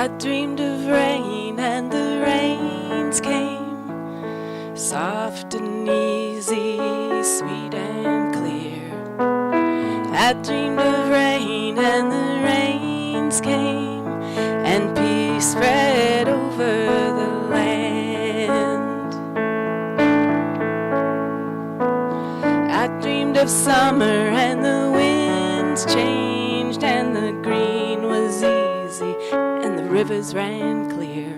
I dreamed of rain and the rains came, soft and easy, sweet and clear. I dreamed of rain and the rains came, and peace spread over the land. I dreamed of summer and the winds changed, and the green was easy and the rivers ran clear.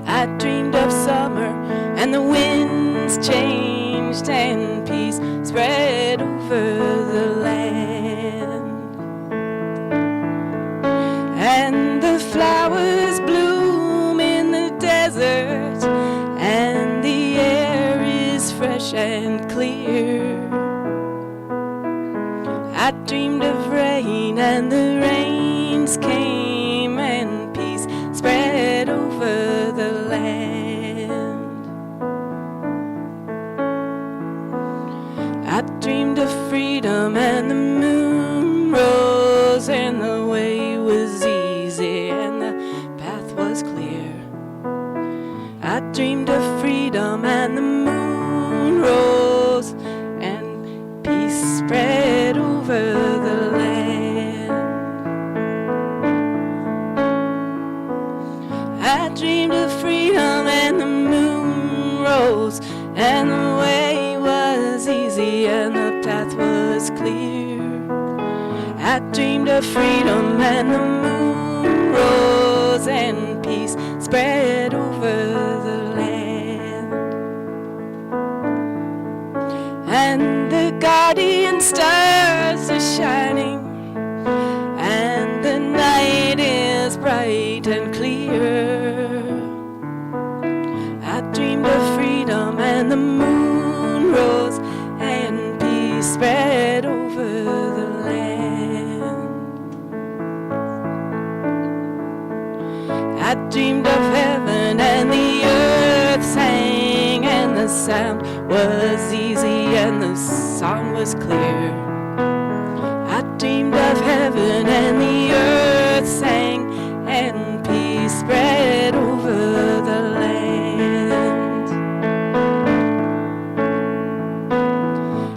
I dreamed of summer and the winds changed, and peace spread over the land. And the flowers bloom in the desert, and the air is fresh and clear. I dreamed of rain and the rains came, and peace spread over the land. I dreamed of freedom and the moon rose, and the way was easy and the path was clear. I dreamed of freedom and the moon rose, and peace spread over the land. I dreamed of freedom and the moon rose, and the way was easy and the path was clear. I dreamed of freedom and the moon rose, and peace spread over the land. And the guardian stars are shining, and the night is bright and clear. I dreamed of freedom and the moon rose, and peace spread over the land. I dreamed of heaven and the earth sang, and the sound was easy and the song was clear. I dreamed of heaven and the earth sang, and peace spread over the land.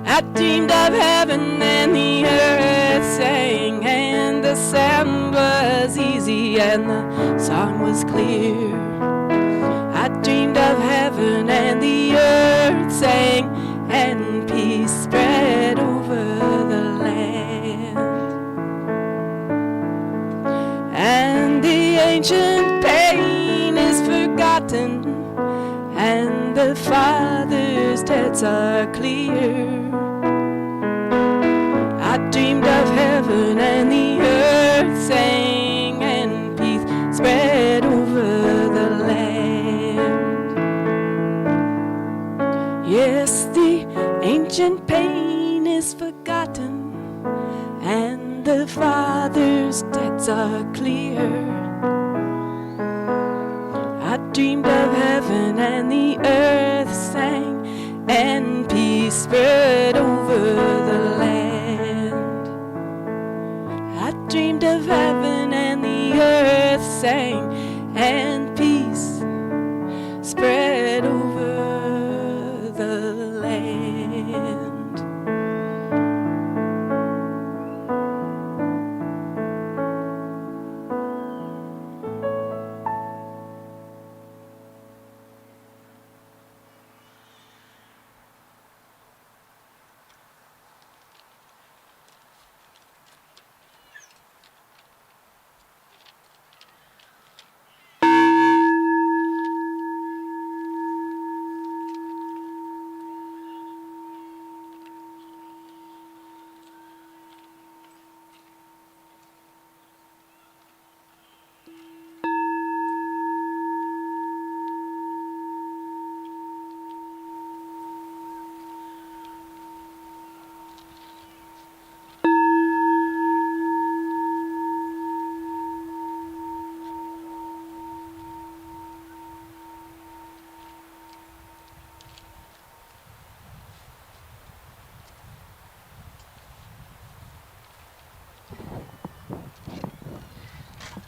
I dreamed of heaven and the earth sang, and the sound was easy and the song was clear. I dreamed of heaven and the earth sang, and peace spread over the land. And the ancient pain is forgotten, and the Father's debts are clear. I dreamed of heaven and the earth sang, and peace spread over the land. Yes, the ancient pain is forgotten, and the Father's debts are clear. I dreamed of heaven and the earth sang, and peace spread over the land. I dreamed of heaven and the earth sang, and peace spread over the land.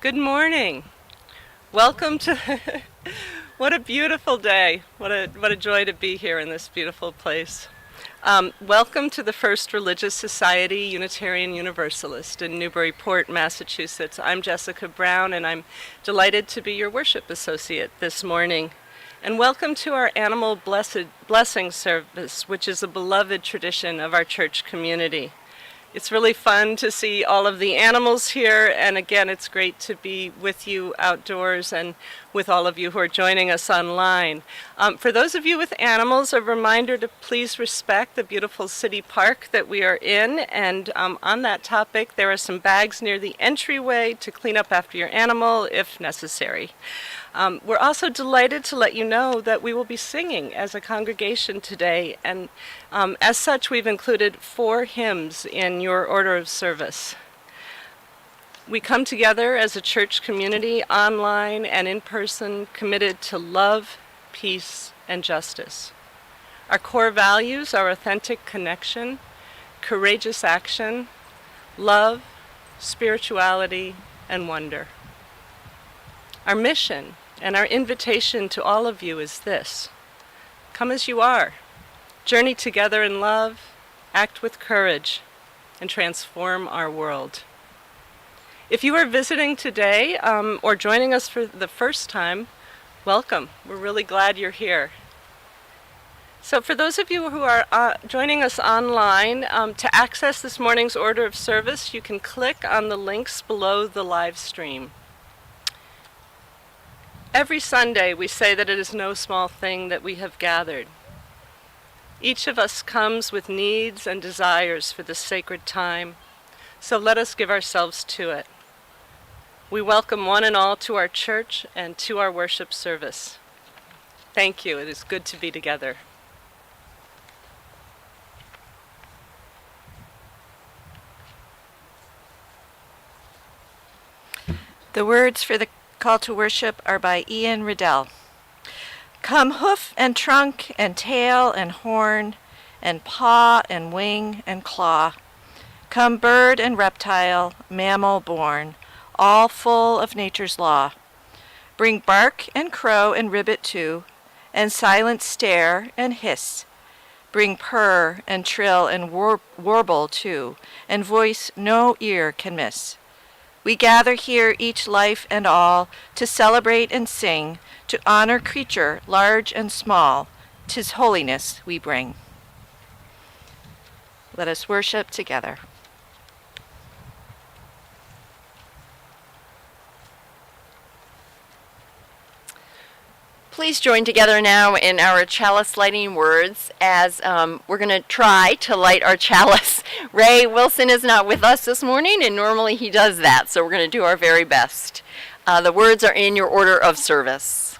Good morning. Welcome to what a beautiful day. What a joy to be here in this beautiful place. Welcome to the First Religious Society Unitarian Universalist in Newburyport, Massachusetts. I'm Jessica Brown, and I'm delighted to be your worship associate this morning. And welcome to our Animal Blessing service, which is a beloved tradition of our church community. It's really fun to see all of the animals here, and again, it's great to be with you outdoors and with all of you who are joining us online. For those of you with animals, a reminder to please respect the beautiful city park that we are in, and on that topic, there are some bags near the entryway to clean up after your animal if necessary. We're also delighted to let you know that we will be singing as a congregation today, and as such, we've included 4 hymns in your order of service. We come together as a church community, online and in person, committed to love, peace, and justice. Our core values are authentic connection, courageous action, love, spirituality, and wonder. Our mission and our invitation to all of you is this: come as you are, journey together in love, act with courage, and transform our world. If you are visiting today or joining us for the first time, welcome. We're really glad you're here. So for those of you who are joining us online, to access this morning's order of service, you can click on the links below the live stream. Every Sunday, we say that it is no small thing that we have gathered. Each of us comes with needs and desires for this sacred time, so let us give ourselves to it. We welcome one and all to our church and to our worship service. Thank you. It is good to be together. The words for the call to worship are by Ian Riddell. Come hoof and trunk and tail and horn and paw and wing and claw. Come bird and reptile, mammal born, all full of nature's law. Bring bark and crow and ribbit too, and silent stare and hiss. Bring purr and trill and warble too, and voice no ear can miss. We gather here each life and all to celebrate and sing, to honor creature large and small. 'Tis holiness we bring. Let us worship together. Please join together now in our chalice lighting words as we're going to try to light our chalice. Ray Wilson is not with us this morning, and normally he does that, so we're going to do our very best. The words are in your order of service.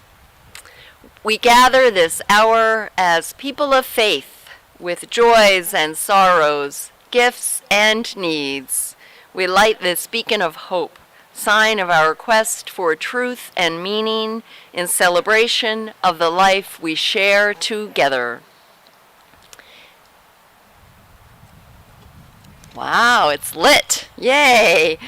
We gather this hour as people of faith with joys and sorrows, gifts and needs. We light this beacon of hope, sign of our quest for truth and meaning in celebration of the life we share together. Wow, it's lit. Yay!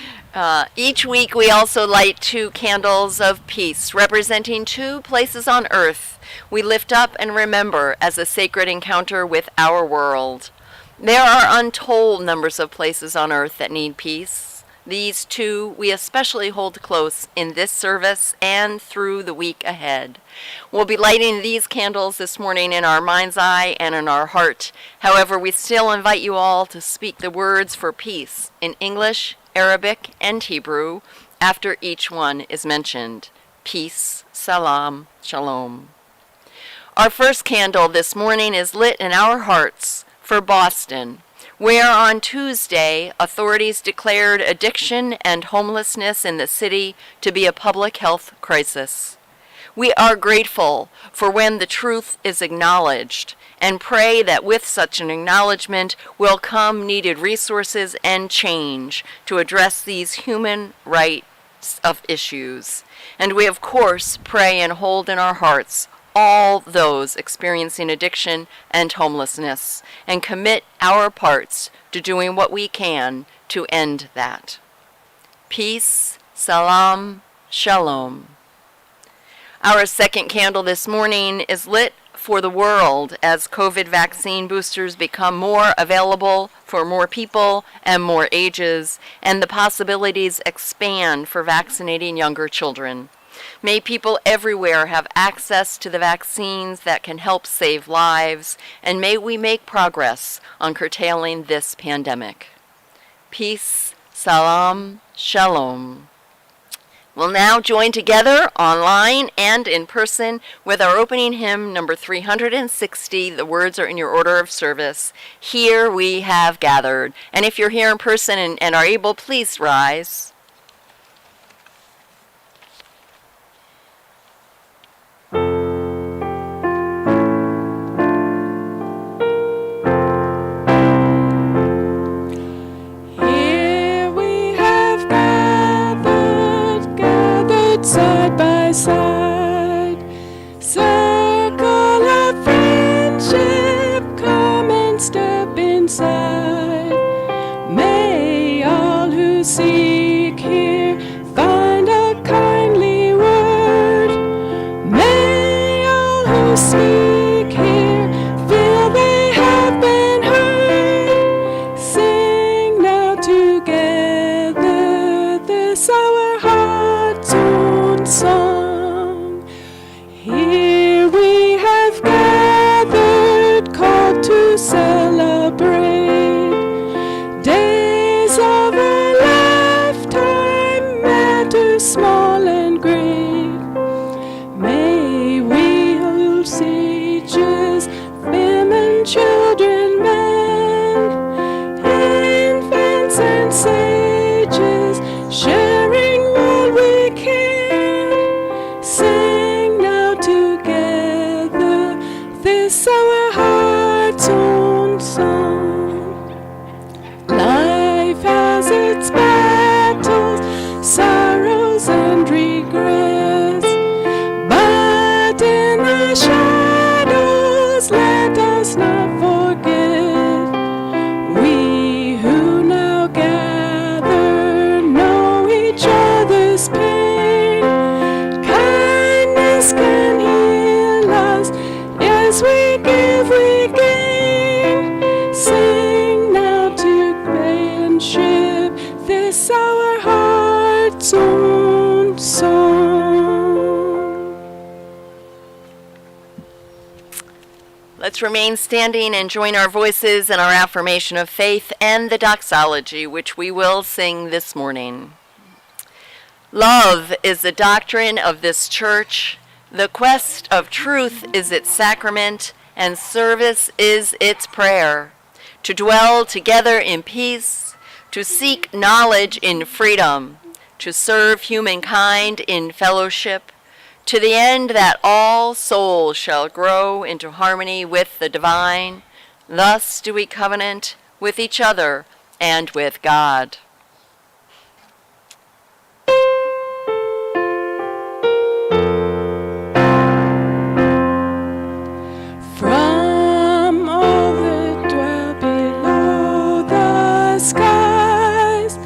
Each week we also light 2 candles of peace, representing 2 places on earth we lift up and remember as a sacred encounter with our world. There are untold numbers of places on earth that need peace. These 2 we especially hold close in this service and through the week ahead. We'll be lighting these candles this morning in our mind's eye and in our heart. However, we still invite you all to speak the words for peace in English, Arabic, and Hebrew after each one is mentioned. Peace, salam, shalom. Our first candle this morning is lit in our hearts for Boston, where on Tuesday, authorities declared addiction and homelessness in the city to be a public health crisis. We are grateful for when the truth is acknowledged and pray that with such an acknowledgement will come needed resources and change to address these human rights of issues. And we, of course, pray and hold in our hearts all those experiencing addiction and homelessness, and commit our parts to doing what we can to end that. Peace, Salam, Shalom. Our second candle this morning is lit for the world as COVID vaccine boosters become more available for more people and more ages, and the possibilities expand for vaccinating younger children. May people everywhere have access to the vaccines that can help save lives, and may we make progress on curtailing this pandemic. Peace, salam, shalom. We'll now join together online and in person with our opening hymn, number 360. The words are in your order of service. Here we have gathered. And if you're here in person and are able, please rise. Side by side, circle of friendship, come and step inside. May all who seek here find a kindly word. May all who seek here feel they have been heard. Sing now together this our heart's own song. Here we have gathered, called to celebrate days of a lifetime, matter small and great. May we hold sages, women, children, men, infants and sages, sharing what we can. Sing now together this our heart's own song. Life has its battles, sorrows and regrets, but in the shadows let us not forget. We who now gather know each other's pain. Kindness can heal us, yes, we give, we gain. Sing now to friendship this our heart's own song. Let's remain standing and join our voices in our affirmation of faith and the doxology, which we will sing this morning. Love is the doctrine of this church. The quest of truth is its sacrament, and service is its prayer. To dwell together in peace, to seek knowledge in freedom, to serve humankind in fellowship, to the end that all souls shall grow into harmony with the divine. Thus do we covenant with each other and with God. From all that dwell below the skies,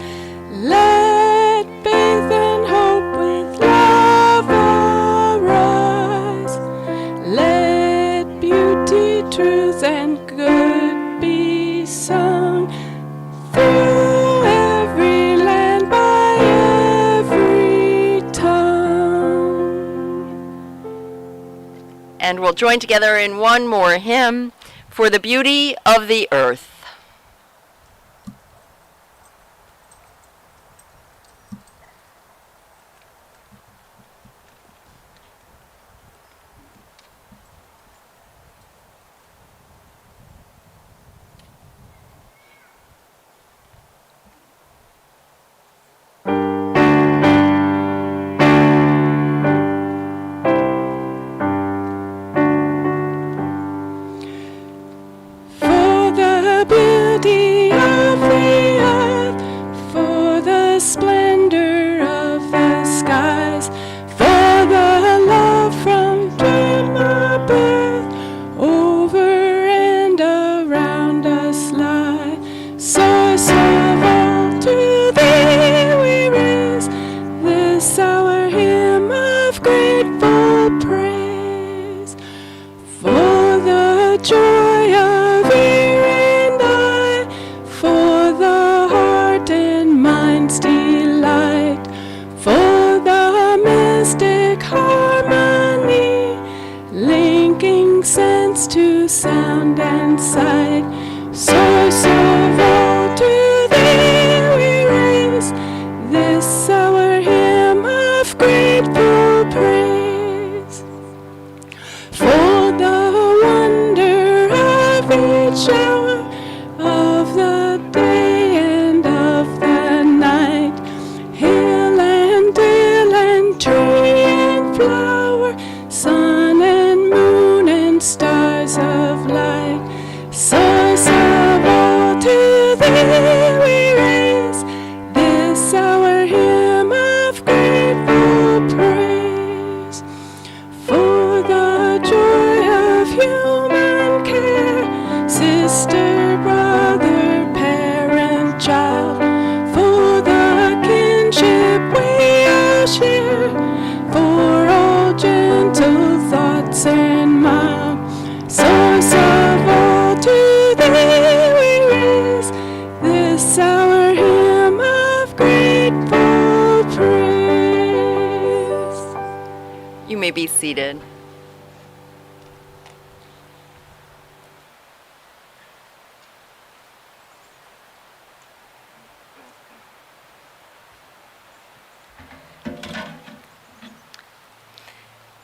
let faith and hope with love arise. Let beauty, truth, and good be sung through every land by every tongue. And we'll join together in one more hymn, For the Beauty of the Earth. For the may be seated.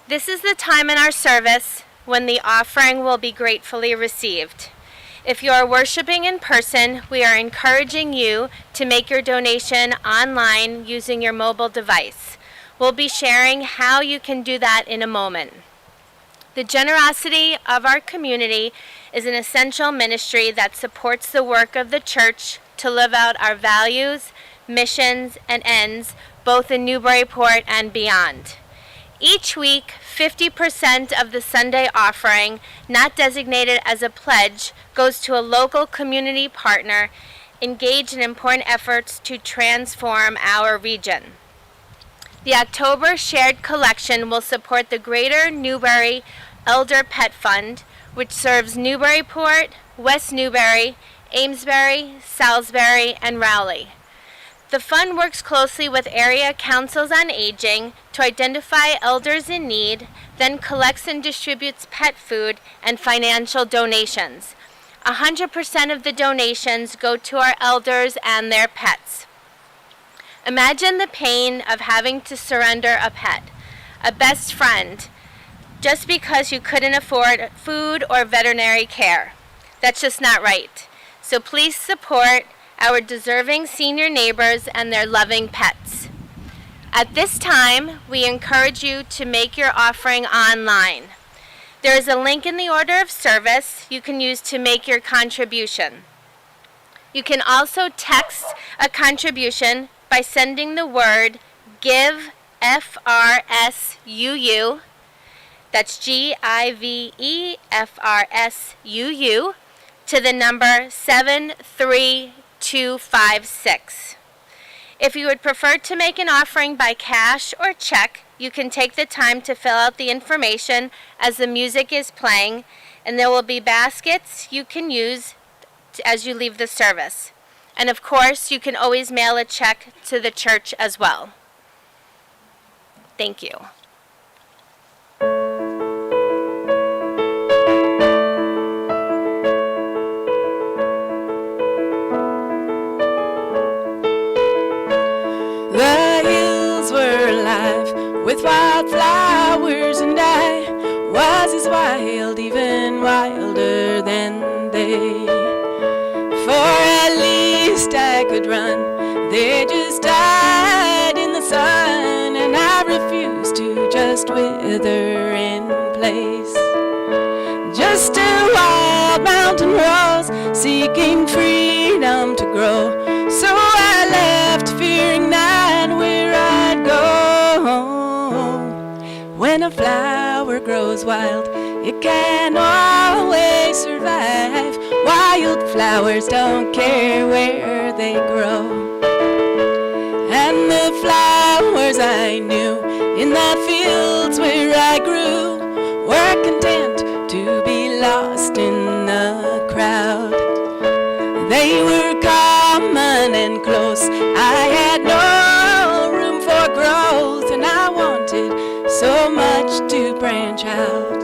This is the time in our service when the offering will be gratefully received. If you are worshiping in person, we are encouraging you to make your donation online using your mobile device. We'll be sharing how you can do that in a moment. The generosity of our community is an essential ministry that supports the work of the church to live out our values, missions, and ends, both in Newburyport and beyond. Each week, 50% of the Sunday offering, not designated as a pledge, goes to a local community partner engaged in important efforts to transform our region. The October shared collection will support the Greater Newbury Elder Pet Fund, which serves Newburyport, West Newbury, Amesbury, Salisbury, and Rowley. The fund works closely with area councils on aging to identify elders in need, then collects and distributes pet food and financial donations. 100% of the donations go to our elders and their pets. Imagine the pain of having to surrender a pet, a best friend, just because you couldn't afford food or veterinary care. That's just not right. So please support our deserving senior neighbors and their loving pets. At this time, we encourage you to make your offering online. There is a link in the order of service you can use to make your contribution. You can also text a contribution by sending the word GIVE, FRSUU, that's GIVEFRSUU, to the number 73256. If you would prefer to make an offering by cash or check, you can take the time to fill out the information as the music is playing, and there will be baskets you can use as you leave the service. And of course, you can always mail a check to the church as well. Thank you. The hills were alive with wildflowers, and I was as wild, even wilder than they. For at least I could run, they just died in the sun, and I refused to just wither in place. Just a wild mountain rose, seeking freedom to grow. So I left, fearing not where I'd go. When a flower grows wild, it can always survive. Wildflowers don't care where they grow. And the flowers I knew in the fields where I grew were content to be lost in the crowd. They were common and close. I had no room for growth, and I wanted so much to branch out.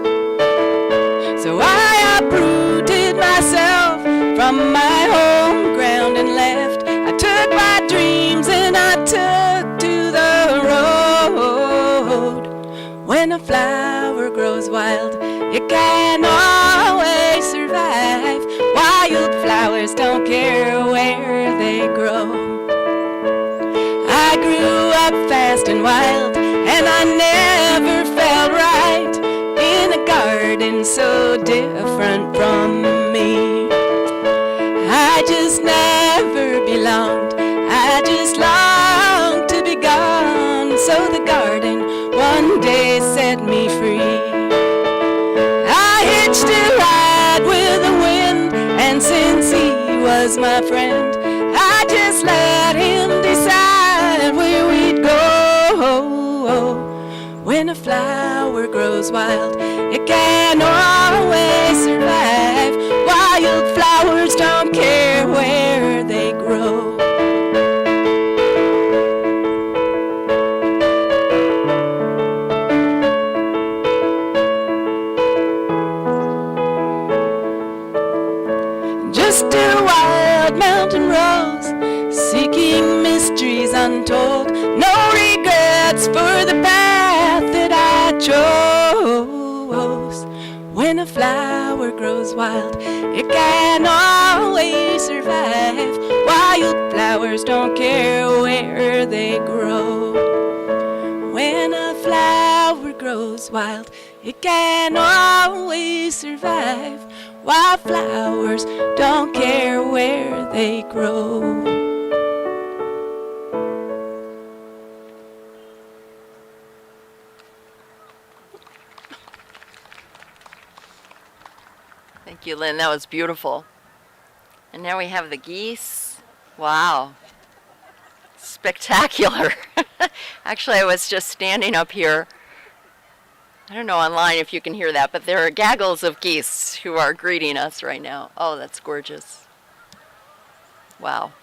So I uprooted myself from my home ground and left. I took my dreams and I took to the road. When a flower grows wild, it can always survive. Wildflowers don't care where they grow. I grew up fast and wild, and I never felt right in a garden so different from me. I just never belonged, I just longed to be gone. So the garden one day set me free. I hitched a ride with the wind, and since he was my friend, I just let him decide where we'd go. When a flower grows wild, it can always survive. Wildflowers don't care where they grow. untold. No regrets for the path that I chose. When a flower grows wild, it can always survive. Wildflowers don't care where they grow. When a flower grows wild, it can always survive. Wildflowers don't care where they grow. Thank you, Lynn. That was beautiful. And now we have the geese. Wow. Spectacular. Actually, I was just standing up here. I don't know online if you can hear that, but there are gaggles of geese who are greeting us right now. Oh, that's gorgeous. Wow.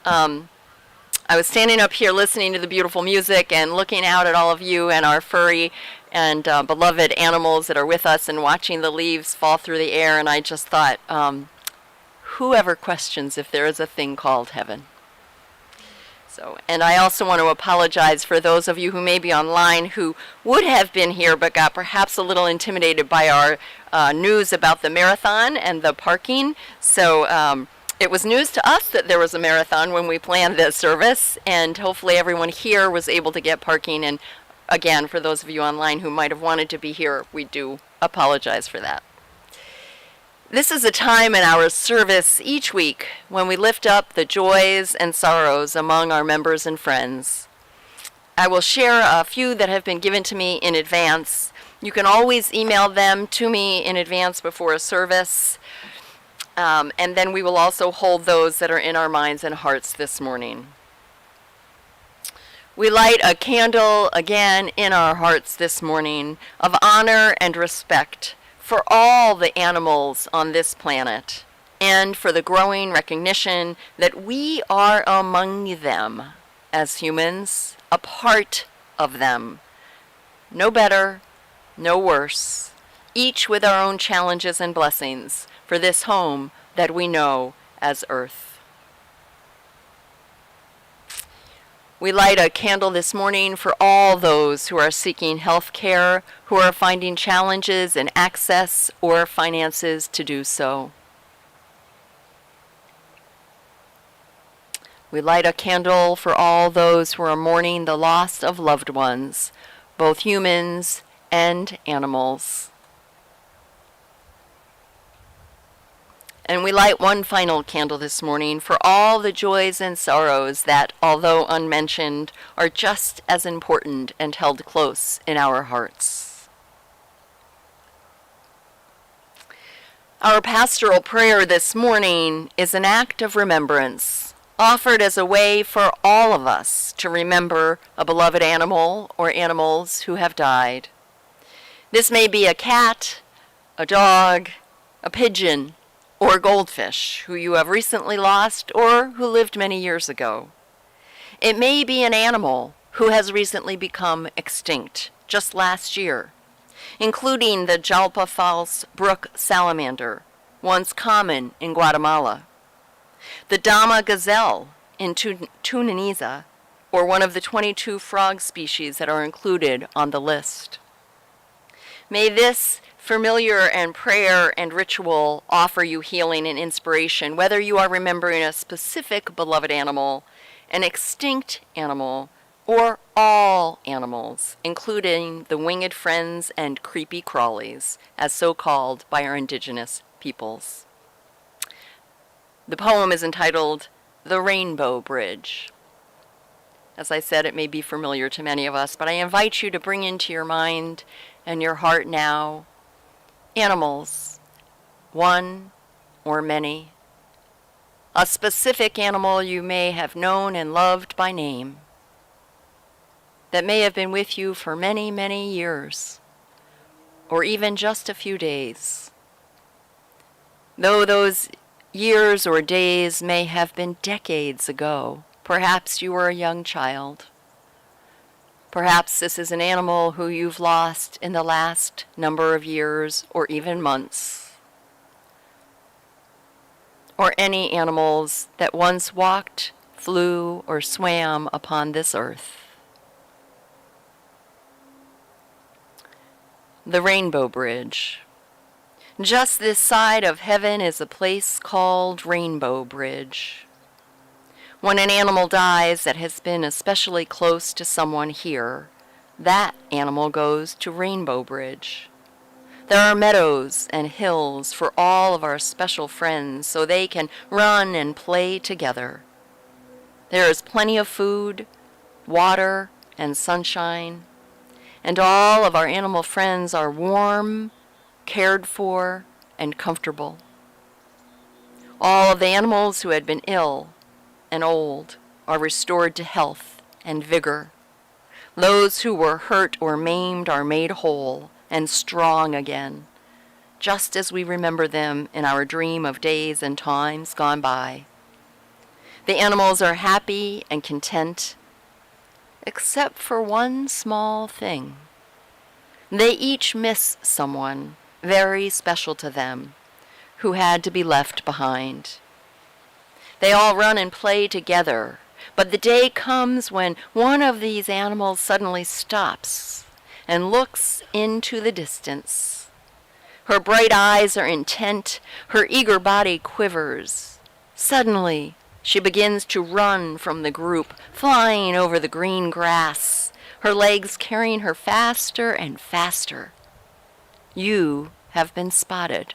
I was standing up here listening to the beautiful music and looking out at all of you and our furry and beloved animals that are with us and watching the leaves fall through the air, and I just thought, whoever questions if there is a thing called heaven? So, and I also want to apologize for those of you who may be online who would have been here but got perhaps a little intimidated by our news about the marathon and the parking. So it was news to us that there was a marathon when we planned this service, and hopefully everyone here was able to get parking. And again, for those of you online who might have wanted to be here, we do apologize for that. This is a time in our service each week when we lift up the joys and sorrows among our members and friends. I will share a few that have been given to me in advance. You can always email them to me in advance before a service, and then we will also hold those that are in our minds and hearts this morning. We light a candle again in our hearts this morning of honor and respect for all the animals on this planet, and for the growing recognition that we are among them as humans, a part of them. No better, no worse, each with our own challenges and blessings for this home that we know as Earth. We light a candle this morning for all those who are seeking health care, who are finding challenges in access or finances to do so. We light a candle for all those who are mourning the loss of loved ones, both humans and animals. And we light one final candle this morning for all the joys and sorrows that, although unmentioned, are just as important and held close in our hearts. Our pastoral prayer this morning is an act of remembrance, offered as a way for all of us to remember a beloved animal or animals who have died. This may be a cat, a dog, a pigeon, or goldfish who you have recently lost or who lived many years ago. It may be an animal who has recently become extinct, just last year, including the Jalpa Falls brook salamander, once common in Guatemala, the Dama gazelle in Tunisia, or one of the 22 frog species that are included on the list. May this familiar and prayer and ritual offer you healing and inspiration, whether you are remembering a specific beloved animal, an extinct animal, or all animals, including the winged friends and creepy crawlies, as so called by our indigenous peoples. The poem is entitled The Rainbow Bridge. As I said, it may be familiar to many of us, but I invite you to bring into your mind and your heart now animals, one or many, a specific animal you may have known and loved by name, that may have been with you for many, many years, or even just a few days. Though those years or days may have been decades ago, perhaps you were a young child. Perhaps this is an animal who you've lost in the last number of years or even months. Or any animals that once walked flew, or swam upon this earth. The Rainbow Bridge. Just this side of heaven is a place called Rainbow Bridge. When an animal dies that has been especially close to someone here, that animal goes to Rainbow Bridge. There are meadows and hills for all of our special friends so they can run and play together. There is plenty of food, water, and sunshine, and all of our animal friends are warm, cared for, and comfortable. All of the animals who had been ill and old are restored to health and vigor. Those who were hurt or maimed are made whole and strong again, just as we remember them in our dream of days and times gone by. The animals are happy and content, except for one small thing. They each miss someone very special to them who had to be left behind. They all run and play together, but the day comes when one of these animals suddenly stops and looks into the distance. Her bright eyes are intent, her eager body quivers. Suddenly, she begins to run from the group, flying over the green grass, her legs carrying her faster and faster. You have been spotted.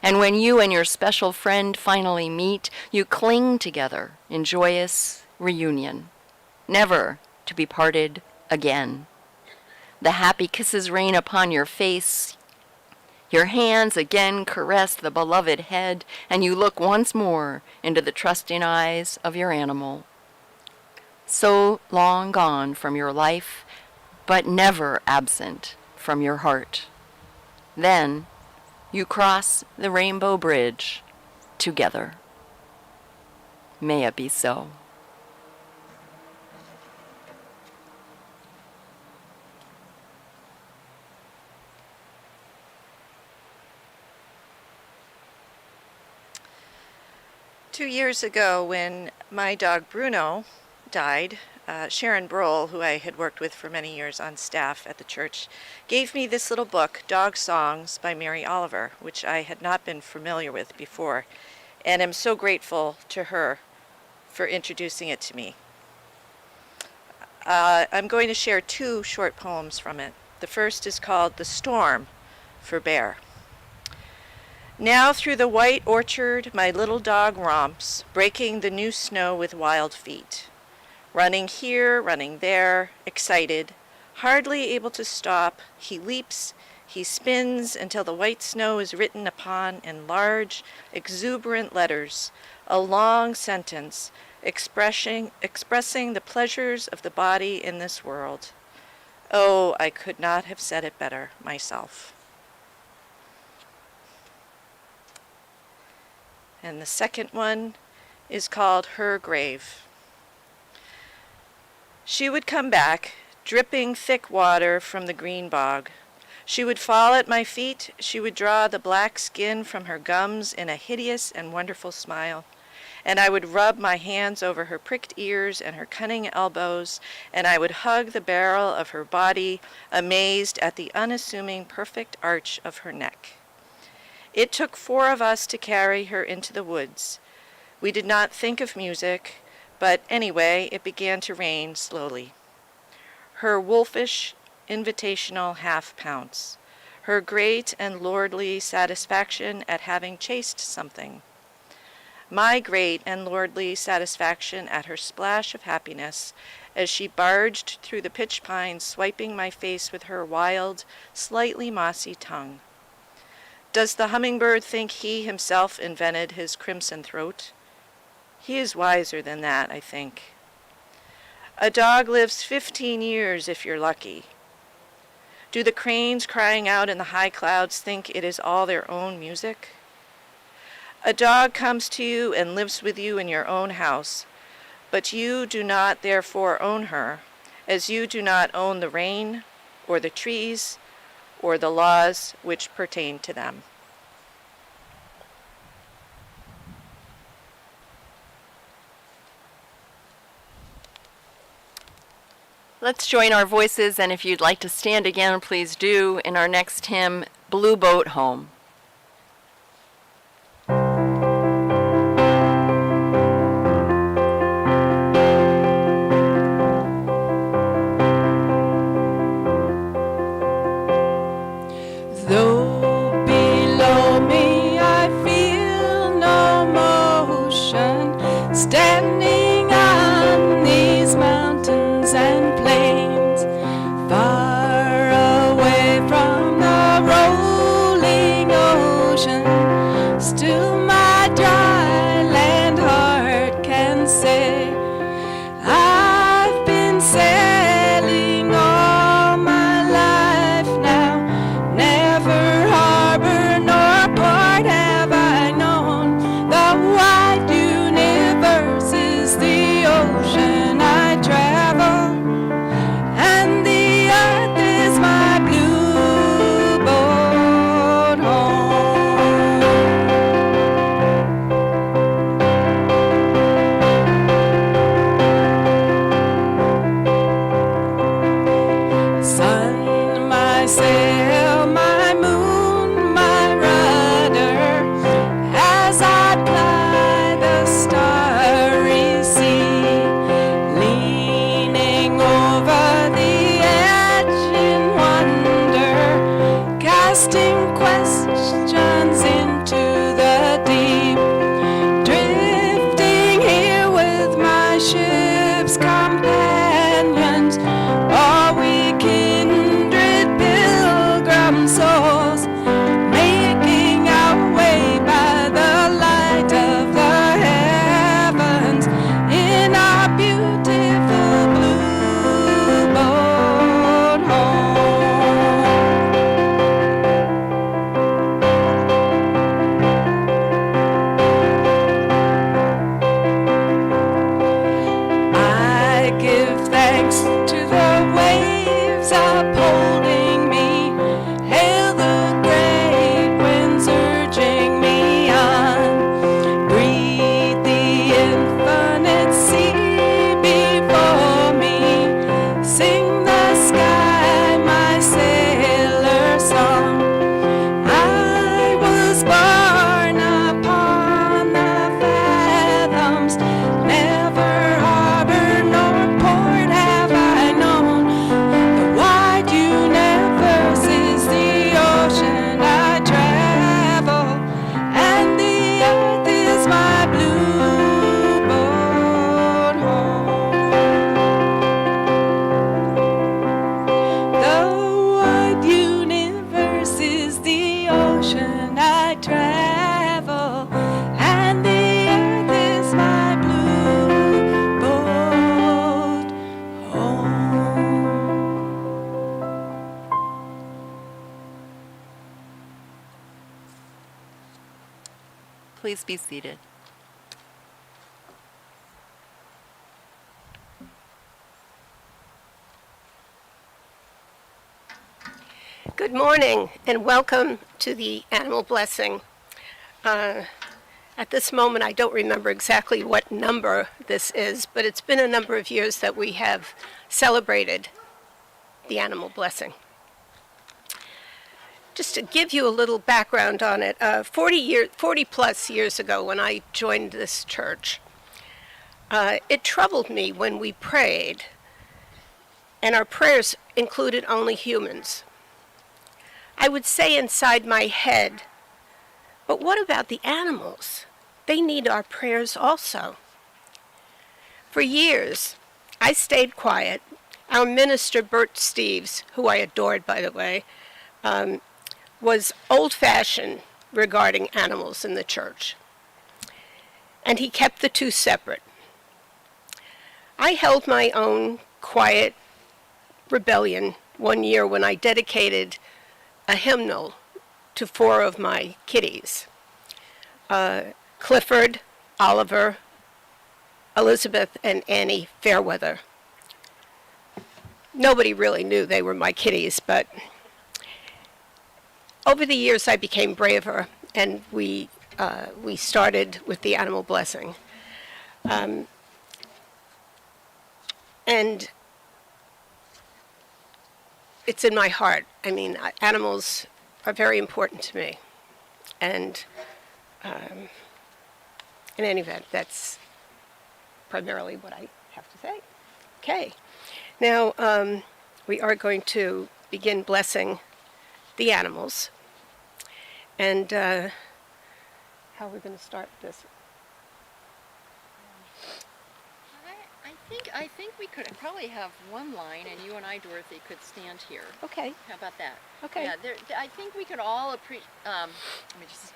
And when you and your special friend finally meet, you cling together in joyous reunion, never to be parted again. The happy kisses rain upon your face. Your hands again caress the beloved head, and you look once more into the trusting eyes of your animal, so long gone from your life, but never absent from your heart. Then you cross the Rainbow Bridge together. May it be so. Two years ago, when my dog Bruno died, Sharon Brohl, who I had worked with for many years on staff at the church, gave me this little book, Dog Songs by Mary Oliver, which I had not been familiar with before, and am so grateful to her for introducing it to me. I'm going to share two short poems from it. The first is called The Storm for Bear. Now through the white orchard my little dog romps, breaking the new snow with wild feet. Running here, running there, excited, hardly able to stop, he leaps, he spins until the white snow is written upon in large, exuberant letters, a long sentence expressing the pleasures of the body in this world. Oh, I could not have said it better myself. And the second one is called Her Grave. She would come back, dripping thick water from the green bog. She would fall at my feet. She would draw the black skin from her gums in a hideous and wonderful smile. And I would rub my hands over her pricked ears and her cunning elbows, and I would hug the barrel of her body, amazed at the unassuming perfect arch of her neck. It took 4 of us to carry her into the woods. We did not think of music, but anyway, it began to rain slowly. Her wolfish, invitational half pounce, her great and lordly satisfaction at having chased something, my great and lordly satisfaction at her splash of happiness as she barged through the pitch pines, swiping my face with her wild, slightly mossy tongue. Does the hummingbird think he himself invented his crimson throat? He is wiser than that, I think. A dog lives 15 years if you're lucky. Do the cranes crying out in the high clouds think it is all their own music? A dog comes to you and lives with you in your own house, but you do not therefore own her, as you do not own the rain or the trees or the laws which pertain to them. Let's join our voices, and if you'd like to stand again, please do, in our next hymn, Blue Boat Home. Though below me I feel no motion, standing on these mountains and plains, far away from the rolling ocean, still my dry land heart can say, I've been sailing all my life now, never harbor nor port have I known. The wide universe is the ocean I travel, and the earth is my blue boat home. Sun, my sail, my moon, my rudder, as I ply the starry sea, leaning over the edge in wonder, casting questions into the deep, drifting here with my ship's companions, are we kindred pilgrim souls, making our way by the light of the heavens in our beautiful blue boat home. I give thanks to the waves upholding me, hail the great winds urging me on, breathe the infinite sea before me, sing the sky my sailor song. I was born upon the fathoms, never harbor nor port have I known. The wide universe is the ocean I travel, and the earth is my blue boat home. The wide universe is the ocean I travel, and the earth is my blue boat home. Please be seated. Good morning and welcome to the Animal Blessing. At this moment, I don't remember exactly what number this is, but it's been a number of years that we have celebrated the Animal Blessing. Just to give you a little background on it, 40 plus years ago when I joined this church, it troubled me when we prayed, and our prayers included only humans. I would say inside my head, but what about the animals? They need our prayers also. For years, I stayed quiet. Our minister, Bert Steves, who I adored, by the way, was old-fashioned regarding animals in the church. And he kept the two separate. I held my own quiet rebellion one year when I dedicated a hymnal to 4 of my kitties, Clifford, Oliver, Elizabeth, and Annie Fairweather. Nobody really knew they were my kitties, but over the years I became braver, and we started with the Animal Blessing. And it's in my heart. I mean, animals are very important to me. And in any event, that's primarily what I have to say. Okay. Now, we are going to begin blessing the animals. And how are we going to start this? I think we could probably have one line, and you and I, Dorothy, could stand here. Okay. How about that? Okay. Yeah, I think we could all appreciate. Let me just.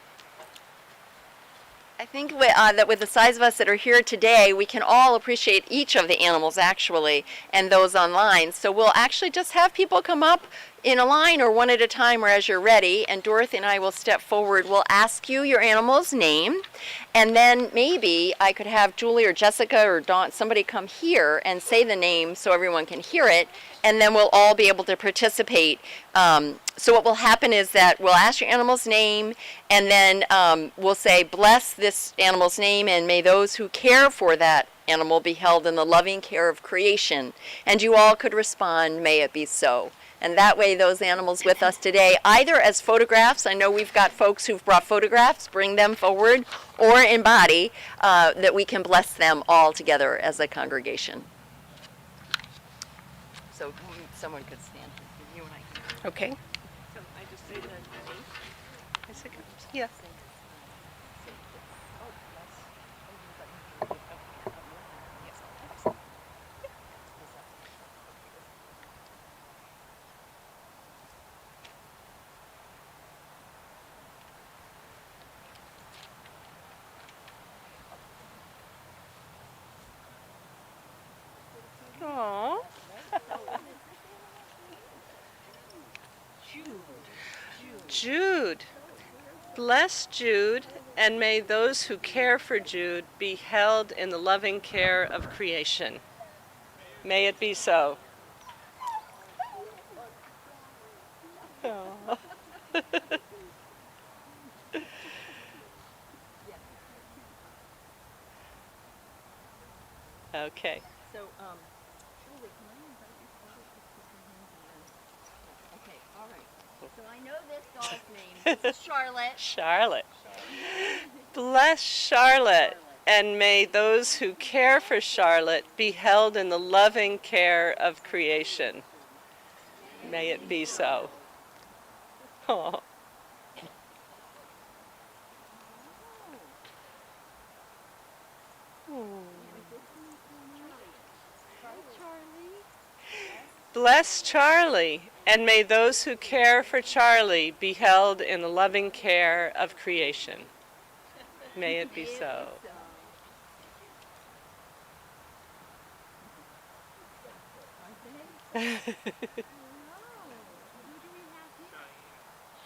I think that with the size of us that are here today, we can all appreciate each of the animals actually, and those online. So we'll actually just have people come up in a line or one at a time or as you're ready, and Dorothy and I will step forward. We'll ask you your animal's name, and then maybe I could have Julie or Jessica or Dawn, somebody come here and say the name so everyone can hear it, and then we'll all be able to participate. So what will happen is that we'll ask your animal's name, and then we'll say, bless this animal's name, and may those who care for that animal be held in the loving care of creation. And you all could respond, may it be so. And that way those animals with us today, either as photographs, I know we've got folks who've brought photographs, bring them forward, or in body, that we can bless them all together as a congregation. So someone could stand, you and I can. Okay. So I just say the name. I say, yeah. Aww. Jude. Bless Jude, and may those who care for Jude be held in the loving care of creation. May it be so. Aw. Okay. So, Julie, can I invite you forward to put your hands on? Okay, all right. So I know this dog's name. This is Charlotte. Charlotte. Bless Charlotte, and may those who care for Charlotte be held in the loving care of creation. May it be so. Aw. Bless Charlie, and may those who care for Charlie be held in the loving care of creation. May it be so.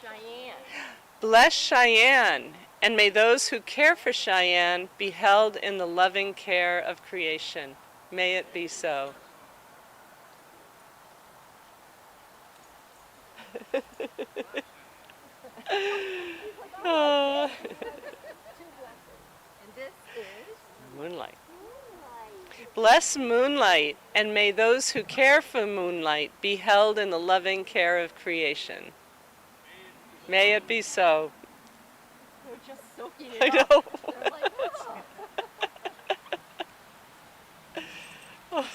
Cheyenne. Bless Cheyenne, and may those who care for Cheyenne be held in the loving care of creation. May it be so. Oh. And this is Moonlight. Bless Moonlight, and may those who care for Moonlight be held in the loving care of creation. May it be so. We're just soaking I it know. up. They're like, oh.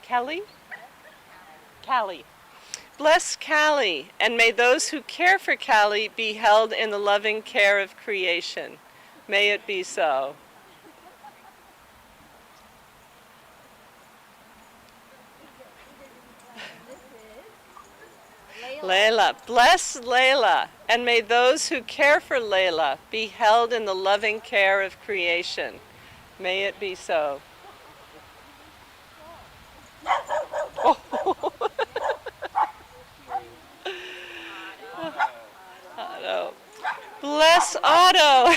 Kelly? Callie. Bless Callie, and may those who care for Callie be held in the loving care of creation. May it be so. Layla. Bless Layla, and may those who care for Layla be held in the loving care of creation. May it be so. Otto. Bless Otto,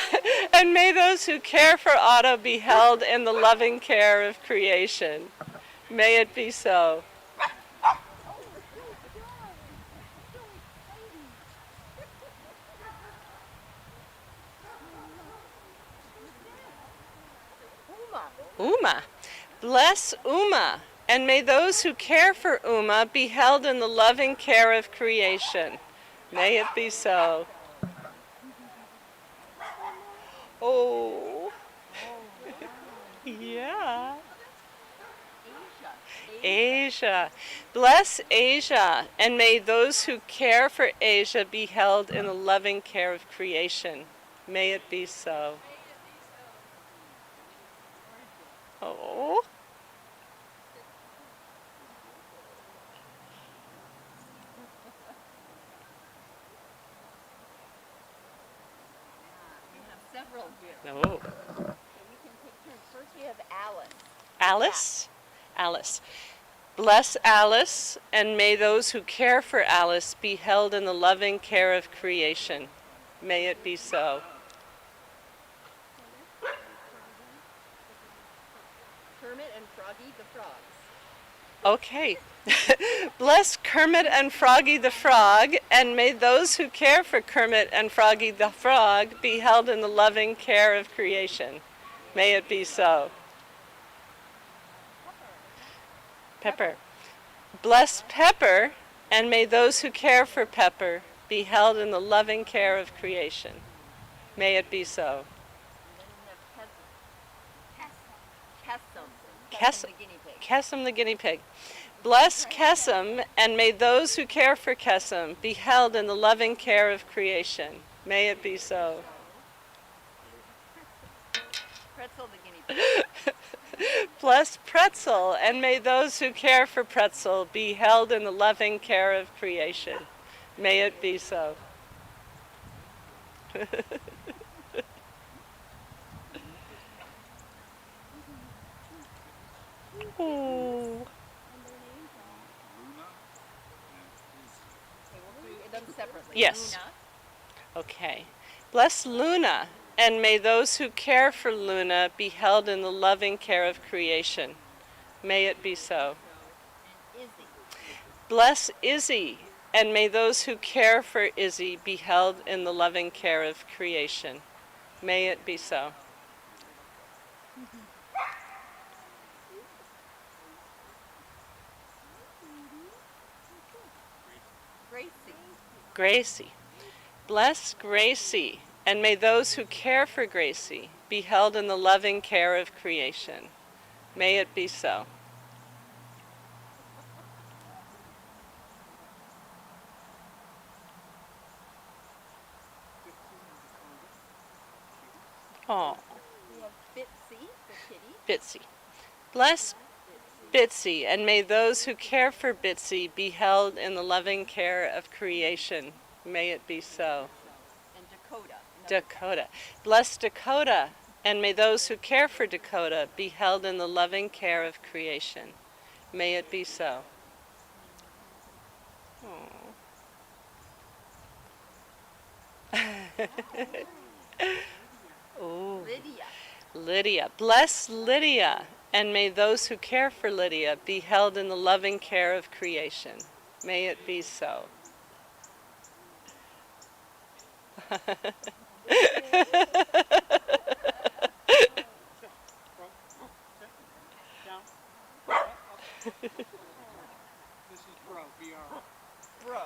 and may those who care for Otto be held in the loving care of creation. May it be so. Uma. Bless Uma, and may those who care for Uma be held in the loving care of creation. May it be so. Oh, yeah. Asia. Bless Asia, and may those who care for Asia be held in the loving care of creation. May it be so. Oh. Several here. No. So we can take turns. First we have Alice. Alice? Alice. Bless Alice, and may those who care for Alice be held in the loving care of creation. May it be so. Kermit and Froggy the Frogs. Okay. Bless Kermit and Froggy the Frog, and may those who care for Kermit and Froggy the Frog be held in the loving care of creation. May it be so. Pepper. Bless Pepper, and may those who care for Pepper be held in the loving care of creation. May it be so. Kessom the guinea pig. Kessom the guinea pig. Bless Kessom, and may those who care for Kessom be held in the loving care of creation. May it be so. Pretzel the guinea pig. Bless Pretzel, and may those who care for Pretzel be held in the loving care of creation. May it be so. Ooh. Them separately. Yes. Luna. Okay. Bless Luna, and may those who care for Luna be held in the loving care of creation. May it be so. Izzy. Bless Izzy, and may those who care for Izzy be held in the loving care of creation. May it be so. Gracie. Gracie. Bless Gracie, and may those who care for Gracie be held in the loving care of creation. May it be so. Oh, We have Bitsy the kitty. Bitsy. Bless Bitsy, and may those who care for Bitsy be held in the loving care of creation. May it be so. And Dakota. Dakota. Bless Dakota, and may those who care for Dakota be held in the loving care of creation. May it be so. Ooh. Lydia. Lydia. Bless Lydia, and may those who care for Lydia be held in the loving care of creation. May it be so. Bro.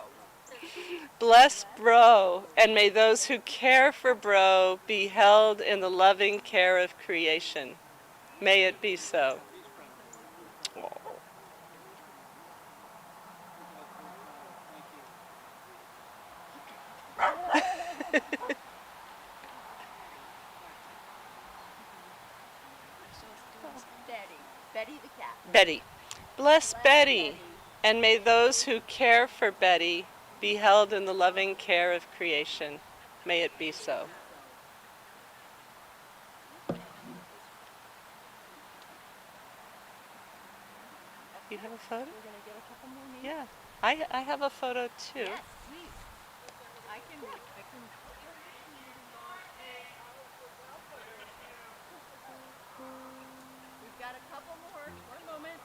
Bless Bro, and may those who care for Bro be held in the loving care of creation. May it be so. Betty. Betty the cat. Betty. Bless Betty, and may those who care for Betty be held in the loving care of creation. May it be so. You have a photo? We're going to get a couple more names. Yeah. I have a photo too. Yes, please. I can. We've got a couple more. One moment.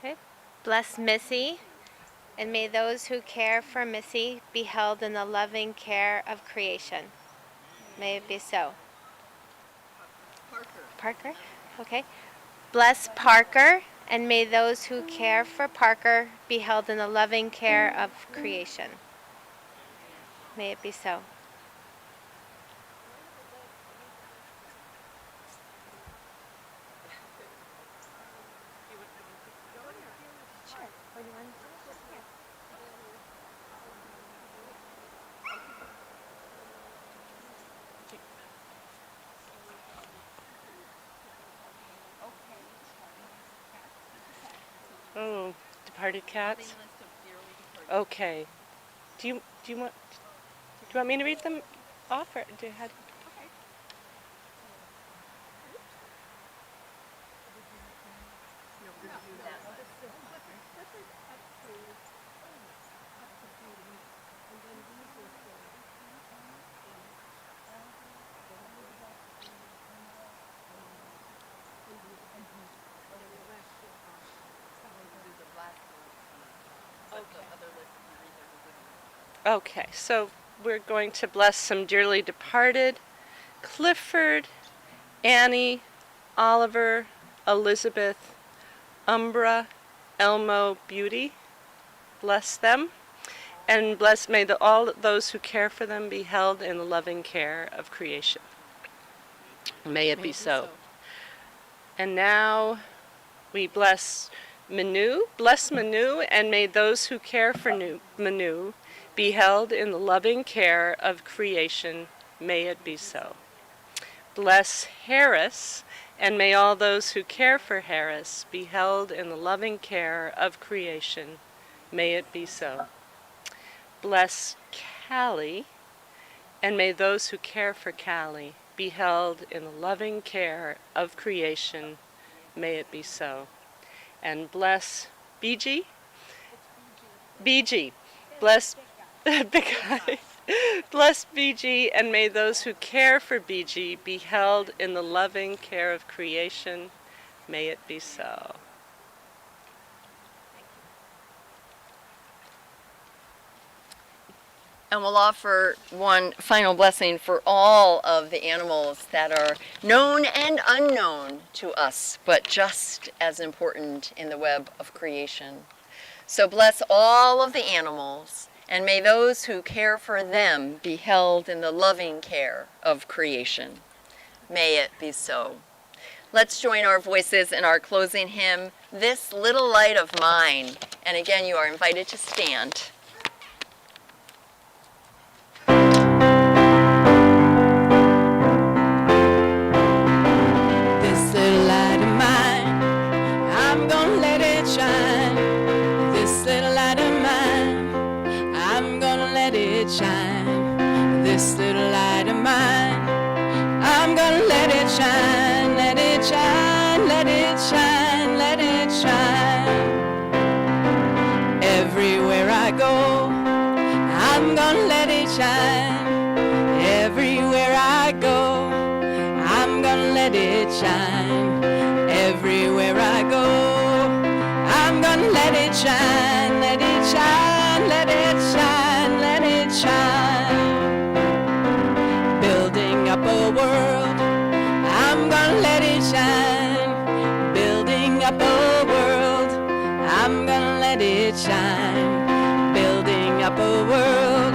Okay. Bless Missy, and may those who care for Missy be held in the loving care of creation. May it be so. Parker? Okay. Bless Parker, and may those who care for Parker be held in the loving care of creation. May it be so. Oh, departed cats? Okay. Do you want me to read them off, or do you have? Okay, so we're going to bless some dearly departed: Clifford, Annie, Oliver, Elizabeth, Umbra, Elmo, Beauty. Bless them. And may all those who care for them be held in the loving care of creation. May it be so. And now we bless Manu. Bless Manu, and may those who care for Manu be held in the loving care of creation. May it be so. Bless Harris, and may all those who care for Harris be held in the loving care of creation. May it be so. Bless Callie, and may those who care for Callie be held in the loving care of creation. May it be so. And bless BG. BG. Bless Big Eye. Bless BG, and may those who care for BG be held in the loving care of creation. May it be so. And we'll offer one final blessing for all of the animals that are known and unknown to us, but just as important in the web of creation. So bless all of the animals, and may those who care for them be held in the loving care of creation. May it be so. Let's join our voices in our closing hymn, This Little Light of Mine. And again, you are invited to stand. This little light of mine, I'm gonna let it shine. This little light of mine, I'm gonna let it shine. This little light of mine, I'm gonna let it shine, let it shine, let it shine, let it shine. Everywhere I go, I'm gonna let it shine. Everywhere I go, I'm gonna let it shine. Everywhere I go, I'm gonna let it shine, let it shine, let it shine, let it shine. Building up a world, I'm gonna let it shine. Building up a world, I'm gonna let it shine. Building up a world,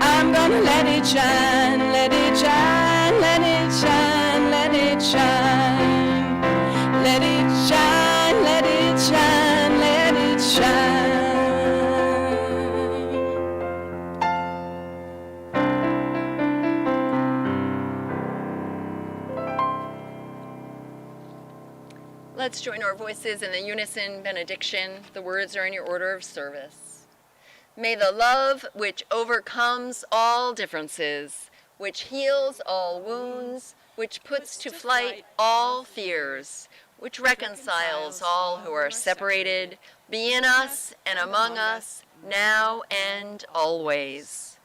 I'm gonna let it shine, let it shine, let it shine, let it shine. Let it shine, let it shine, let it shine. Let's join our voices in the unison benediction. The words are in your order of service. May the love which overcomes all differences, which heals all wounds, which puts to flight all fears, which reconciles all who are separated, be in us and among us, now and always.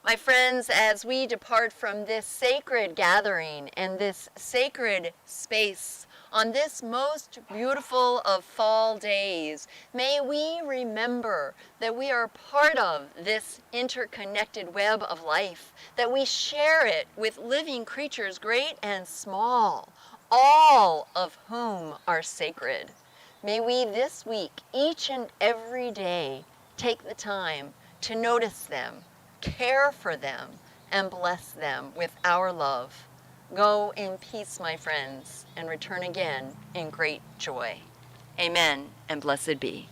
My friends, as we depart from this sacred gathering and this sacred space On this most beautiful of fall days, may we remember that we are part of this interconnected web of life, that we share it with living creatures great and small, all of whom are sacred. May we this week, each and every day, take the time to notice them, care for them, and bless them with our love. Go in peace, my friends, and return again in great joy. Amen, and blessed be.